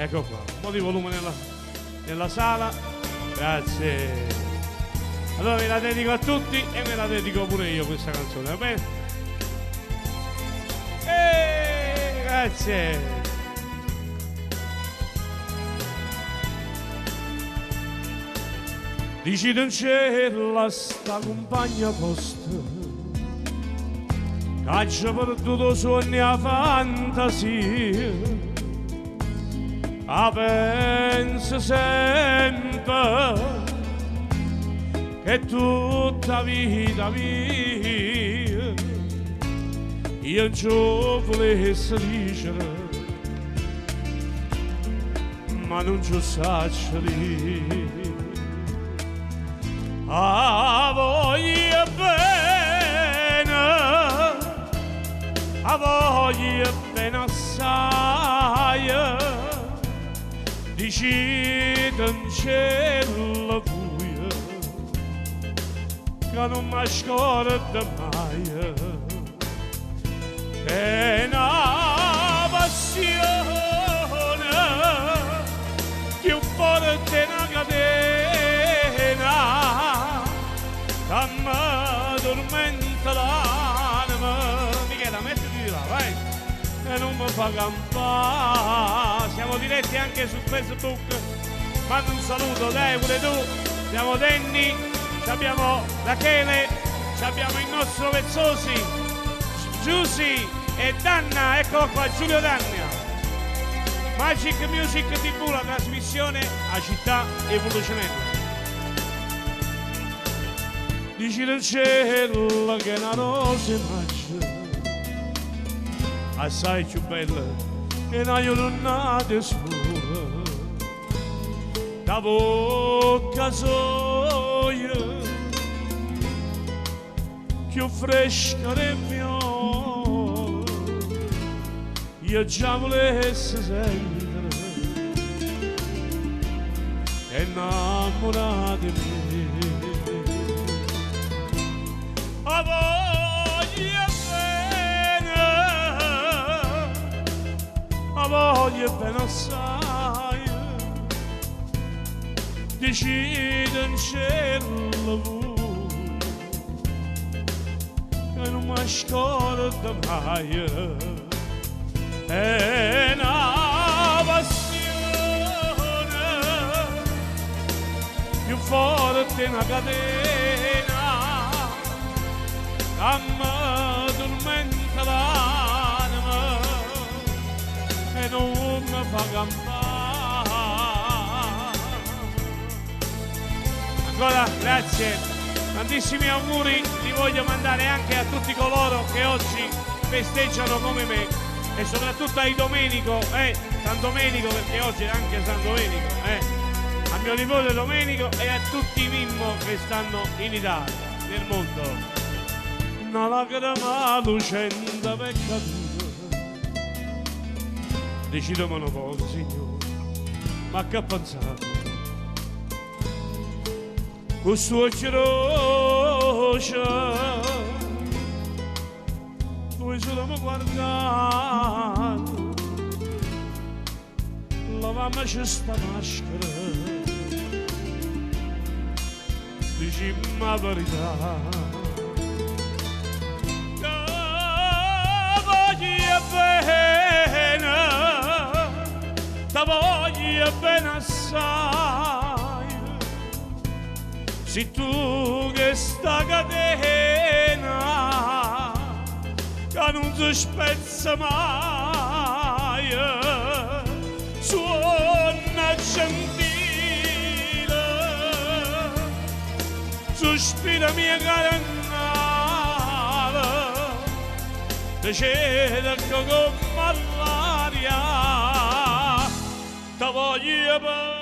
Ecco qua, un po' di volume nella sala. Grazie. Allora ve la dedico a tutti e me la dedico pure io questa canzone, va bene? Grazie. Dici non c'è la sta compagna posta che ci ha perduto sogni a fantasia, penso sempre che tutta vita mia io non ci volessi dicere, ma non ci saccio dire. Voglio bene, voglio bene assai, dici non c'è la buia che non mi scorda mai, è una passione più forte una catena che mi tormenta l'anima. Michela, mettiti di là, vai, e non mi fa campare. Siamo diretti anche su Facebook, mando un saluto, dai pure tu. Abbiamo Danny, abbiamo Rachele, abbiamo il nostro Vezzosi, Giussi e Danna, eccolo qua, Giulio Danna. Magic Music TV, la trasmissione a città evolucionaria. Dici nel cielo che una rosa mangia assai più bella che una giornata scura, da bocca soia più fresca del mio, io già volessi sentire e innamorata di me. Voglio bene assai, decide in cielo che non mi scorda mai, è una passione più forte una catena che mi tormenta l'anima e non mi fa campare. Ancora grazie, tantissimi auguri li voglio mandare anche a tutti coloro che oggi festeggiano come me e soprattutto ai Domenico, San Domenico, perché oggi è anche San Domenico, a mio nipote Domenico e a tutti i Mimmo che stanno in Italia, nel mondo. Una lacrima lucente per caduta, decido monopolio, signore, ma che ha pensato? Questo occhio rosa, lui solo mi guardato, lavammoci sta maschera, dicimmi la verità. Bene, ti voglio bene assai, se tu che sta catena che non si spezza mai, suona gentile, sospira mia cara, decide come l'aria, ti voglio bene.